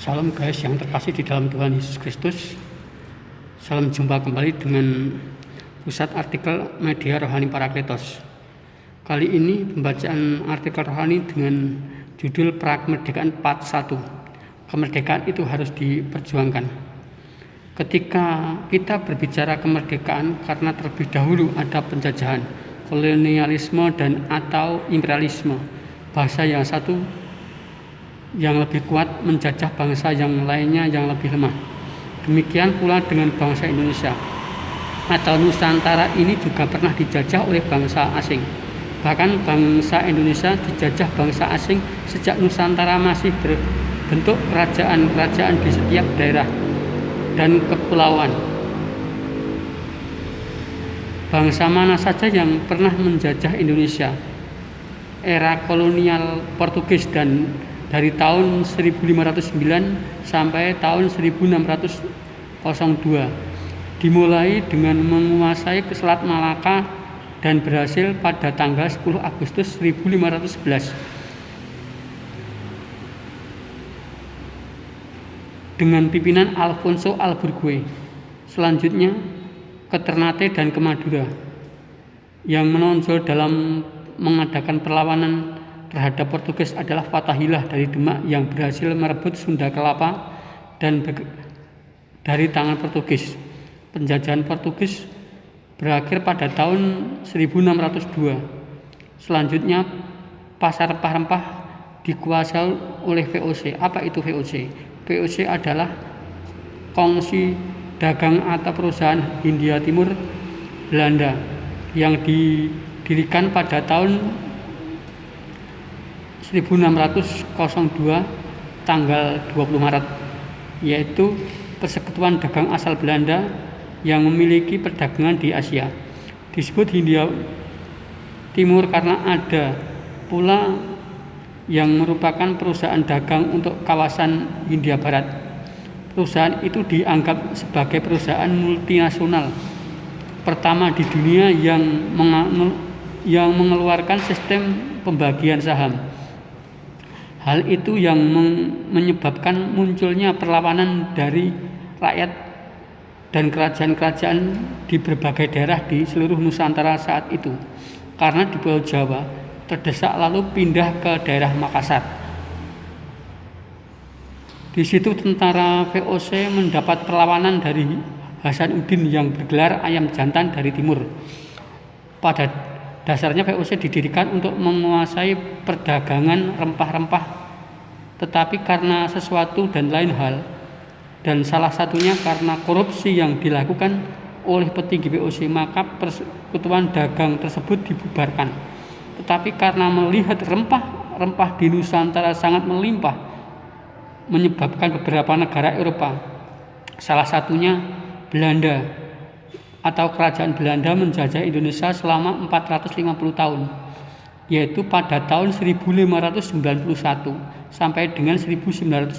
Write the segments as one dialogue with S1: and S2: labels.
S1: Salam guys yang terkasih di dalam Tuhan Yesus Kristus. Salam jumpa kembali dengan pusat artikel media rohani Parakletos. Kali ini pembacaan artikel rohani dengan judul Prakemerdekaan Part 1. Kemerdekaan itu harus diperjuangkan. Ketika kita berbicara kemerdekaan, karena terlebih dahulu ada penjajahan, kolonialisme dan atau imperialisme, bahasa yang satu yang lebih kuat menjajah bangsa yang lainnya yang lebih lemah. Demikian pula dengan bangsa Indonesia atau Nusantara ini juga pernah dijajah oleh bangsa asing. Bahkan bangsa Indonesia dijajah bangsa asing sejak Nusantara masih berbentuk kerajaan-kerajaan di setiap daerah dan kepulauan. Bangsa mana saja yang pernah menjajah Indonesia? Era kolonial Portugis dan dari tahun 1509 sampai tahun 1602 dimulai dengan menguasai Selat Malaka dan berhasil pada tanggal 10 Agustus 1511 dengan pimpinan Alfonso Albuquerque. Selanjutnya ke Ternate dan ke Madura yang menonjol dalam mengadakan perlawanan terhadap Portugis adalah Fathahillah dari Demak yang berhasil merebut Sunda Kelapa dan dari tangan Portugis. Penjajahan Portugis berakhir pada tahun 1602. Selanjutnya pasar rempah-rempah dikuasai oleh VOC. Apa itu VOC? VOC adalah kongsi dagang atau perusahaan Hindia Timur Belanda yang didirikan pada tahun 1602 tanggal 20 Maret, yaitu persekutuan dagang asal Belanda yang memiliki perdagangan di Asia. Disebut Hindia Timur karena ada pula yang merupakan perusahaan dagang untuk kawasan Hindia Barat. Perusahaan itu dianggap sebagai perusahaan multinasional pertama di dunia yang mengeluarkan sistem pembagian saham. Hal itu yang menyebabkan munculnya perlawanan dari rakyat dan kerajaan-kerajaan di berbagai daerah di seluruh Nusantara saat itu. Karena di Pulau Jawa terdesak lalu pindah ke daerah Makassar. Di situ tentara VOC mendapat perlawanan dari Hasanuddin yang bergelar ayam jantan dari timur. Pada dasarnya VOC didirikan untuk menguasai perdagangan rempah-rempah, tetapi karena sesuatu dan lain hal, dan salah satunya karena korupsi yang dilakukan oleh petinggi VOC, maka persekutuan dagang tersebut dibubarkan. Tetapi karena melihat rempah-rempah di Nusantara sangat melimpah, menyebabkan beberapa negara Eropa, salah satunya Belanda atau kerajaan Belanda menjajah Indonesia selama 450 tahun, yaitu pada tahun 1591 sampai dengan 1942.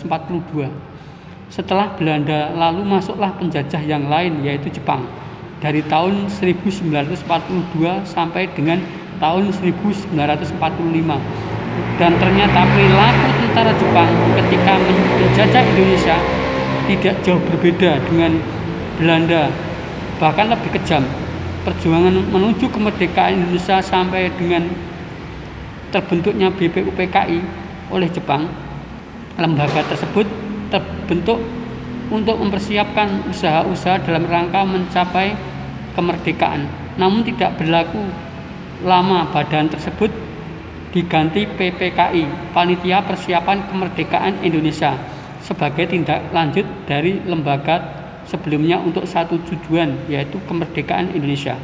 S1: Setelah Belanda lalu masuklah penjajah yang lain, yaitu Jepang, dari tahun 1942 sampai dengan tahun 1945. Dan ternyata perilaku tentara Jepang ketika menjajah Indonesia tidak jauh berbeda dengan Belanda, bahkan lebih kejam. Perjuangan menuju kemerdekaan Indonesia sampai dengan terbentuknya BPUPKI oleh Jepang. Lembaga tersebut terbentuk untuk mempersiapkan usaha-usaha dalam rangka mencapai kemerdekaan. Namun tidak berlaku lama badan tersebut diganti PPKI, Panitia Persiapan Kemerdekaan Indonesia, sebagai tindak lanjut dari lembaga sebelumnya untuk satu tujuan, yaitu kemerdekaan Indonesia.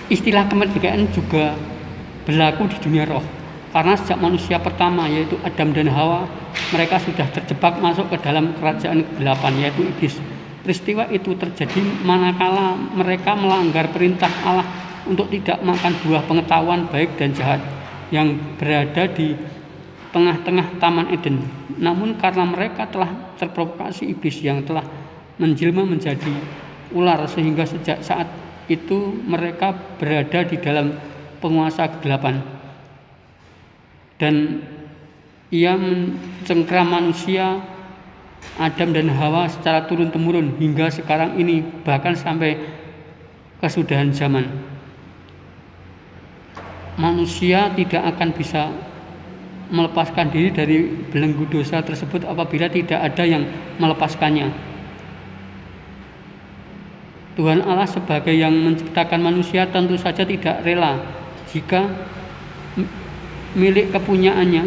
S1: Istilah kemerdekaan juga berlaku di dunia roh, karena sejak manusia pertama, yaitu Adam dan Hawa, mereka sudah terjebak masuk ke dalam kerajaan kegelapan, yaitu iblis. Peristiwa itu terjadi manakala mereka melanggar perintah Allah untuk tidak makan buah pengetahuan baik dan jahat yang berada di tengah-tengah Taman Eden. Namun karena mereka telah terprovokasi iblis yang telah menjelma menjadi ular, sehingga sejak saat itu mereka berada di dalam penguasa kegelapan, dan ia mencengkram manusia Adam dan Hawa secara turun-temurun hingga sekarang ini, bahkan sampai kesudahan zaman. Manusia tidak akan bisa melepaskan diri dari belenggu dosa tersebut apabila tidak ada yang melepaskannya. Tuhan Allah sebagai yang menciptakan manusia tentu saja tidak rela jika milik kepunyaannya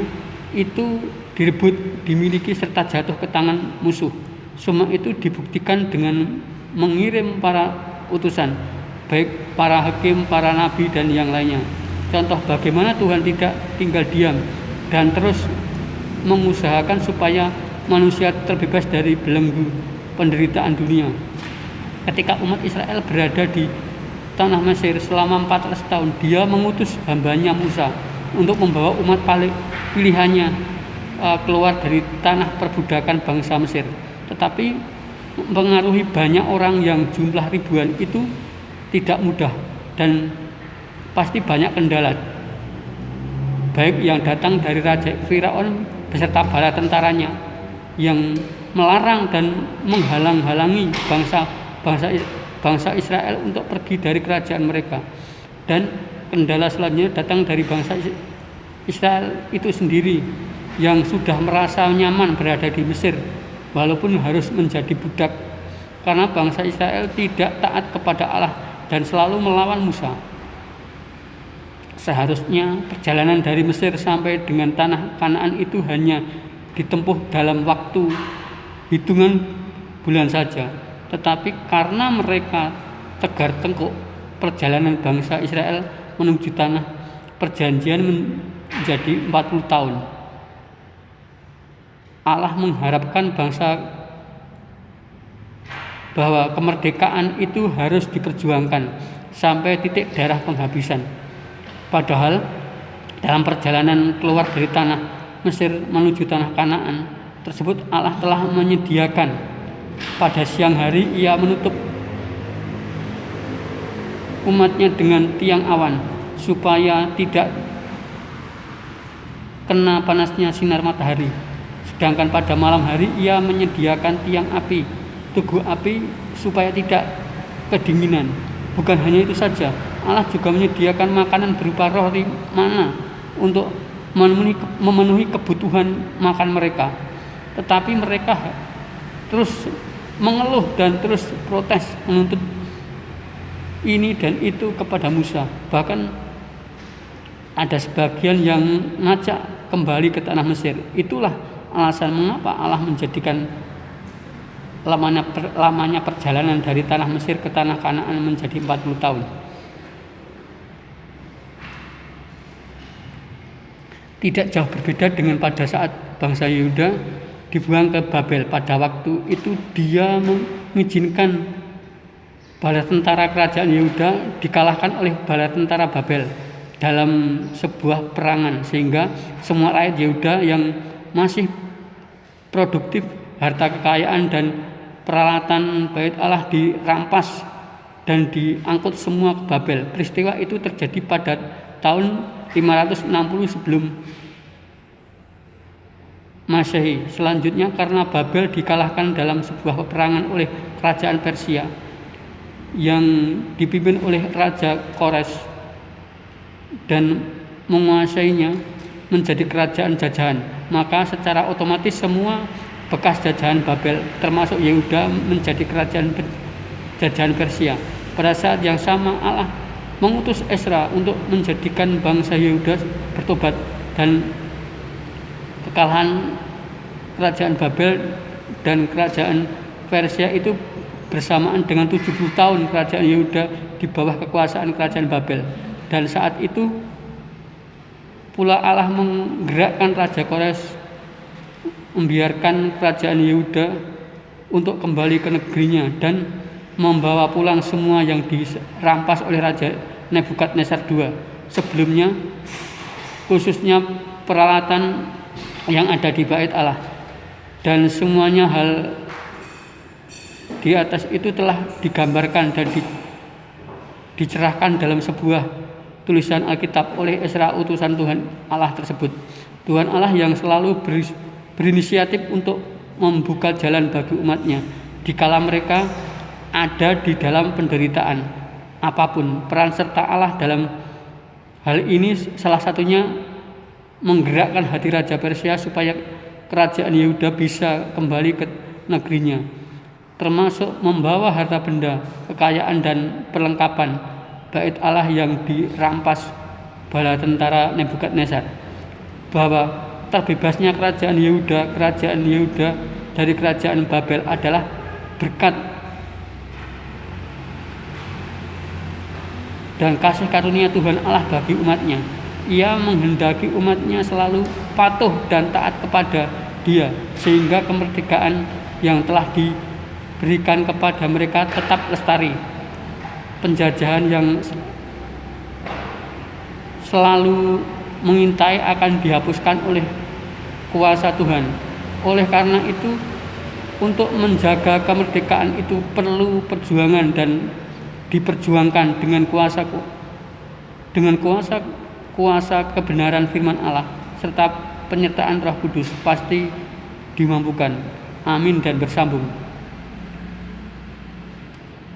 S1: itu direbut, dimiliki serta jatuh ke tangan musuh. Semua itu dibuktikan dengan mengirim para utusan, baik para hakim, para nabi, dan yang lainnya. Contoh bagaimana Tuhan tidak tinggal diam dan terus mengusahakan supaya manusia terbebas dari belenggu penderitaan dunia. Ketika umat Israel berada di tanah Mesir selama 400 tahun, dia mengutus hambanya Musa untuk membawa umat pilihannya keluar dari tanah perbudakan bangsa Mesir. Tetapi mempengaruhi banyak orang yang jumlah ribuan itu tidak mudah dan pasti banyak kendala, baik yang datang dari Raja Firaun beserta bala tentaranya yang melarang dan menghalang-halangi bangsa Israel untuk pergi dari kerajaan mereka, dan kendala selanjutnya datang dari bangsa Israel itu sendiri yang sudah merasa nyaman berada di Mesir walaupun harus menjadi budak, karena bangsa Israel tidak taat kepada Allah dan selalu melawan Musa. Seharusnya perjalanan dari Mesir sampai dengan tanah Kanaan itu hanya ditempuh dalam waktu hitungan bulan saja. Tetapi karena mereka tegar tengkuk, perjalanan bangsa Israel menuju tanah perjanjian menjadi 40 tahun. Allah mengharapkan bangsa bahwa kemerdekaan itu harus diperjuangkan sampai titik darah penghabisan. Padahal dalam perjalanan keluar dari tanah Mesir menuju tanah Kanaan tersebut, Allah telah menyediakan pada siang hari ia menutup umatnya dengan tiang awan supaya tidak kena panasnya sinar matahari. Sedangkan pada malam hari ia menyediakan tiang api, tugu api supaya tidak kedinginan. Bukan hanya itu saja, Allah juga menyediakan makanan berupa roti mana untuk memenuhi kebutuhan makan mereka. Tetapi mereka terus mengeluh dan terus protes menuntut ini dan itu kepada Musa. Bahkan ada sebagian yang ngajak kembali ke tanah Mesir. Itulah alasan mengapa Allah menjadikan lamanya perjalanan dari tanah Mesir ke tanah Kanaan menjadi 40 tahun. Tidak jauh berbeda dengan pada saat bangsa Yehuda dibuang ke Babel. Pada waktu itu dia mengizinkan bala tentara kerajaan Yehuda dikalahkan oleh bala tentara Babel dalam sebuah perangan, sehingga semua rakyat Yehuda yang masih produktif, harta kekayaan dan peralatan bait Allah dirampas dan diangkut semua ke Babel. Peristiwa itu terjadi pada tahun 560 sebelum Masehi. Selanjutnya karena Babel dikalahkan dalam sebuah peperangan oleh kerajaan Persia yang dipimpin oleh Raja Kores dan menguasainya menjadi kerajaan jajahan, maka secara otomatis semua bekas jajahan Babel termasuk Yehuda menjadi kerajaan jajahan Persia. Pada saat yang sama Allah mengutus Ezra untuk menjadikan bangsa Yehuda bertobat, dan kekalahan kerajaan Babel dan kerajaan Persia itu bersamaan dengan 70 tahun kerajaan Yehuda di bawah kekuasaan kerajaan Babel. Dan saat itu pula Allah menggerakkan Raja Kores membiarkan kerajaan Yehuda untuk kembali ke negerinya dan membawa pulang semua yang dirampas oleh Raja Nebukadnezar II sebelumnya, khususnya peralatan yang ada di bait Allah, dan semuanya hal di atas itu telah digambarkan dan dicerahkan dalam sebuah tulisan Alkitab oleh Ezra utusan Tuhan Allah tersebut. Tuhan Allah yang selalu berinisiatif untuk membuka jalan bagi umatnya dikala mereka ada di dalam penderitaan apapun. Peran serta Allah dalam hal ini salah satunya menggerakkan hati Raja Persia supaya kerajaan Yehuda bisa kembali ke negerinya, termasuk membawa harta benda, kekayaan dan perlengkapan bait Allah yang dirampas bala tentara Nebukadnezar. Bahwa terbebasnya kerajaan Yehuda dari kerajaan Babel adalah berkat dan kasih karunia Tuhan Allah bagi umatnya. Ia menghendaki umatnya selalu patuh dan taat kepada Dia, sehingga kemerdekaan yang telah diberikan kepada mereka tetap lestari. Penjajahan yang selalu mengintai akan dihapuskan oleh kuasa Tuhan. Oleh karena itu, untuk menjaga kemerdekaan itu perlu perjuangan dan diperjuangkan dengan kuasa kebenaran firman Allah serta penyertaan Roh Kudus pasti dimampukan. Amin dan bersambung.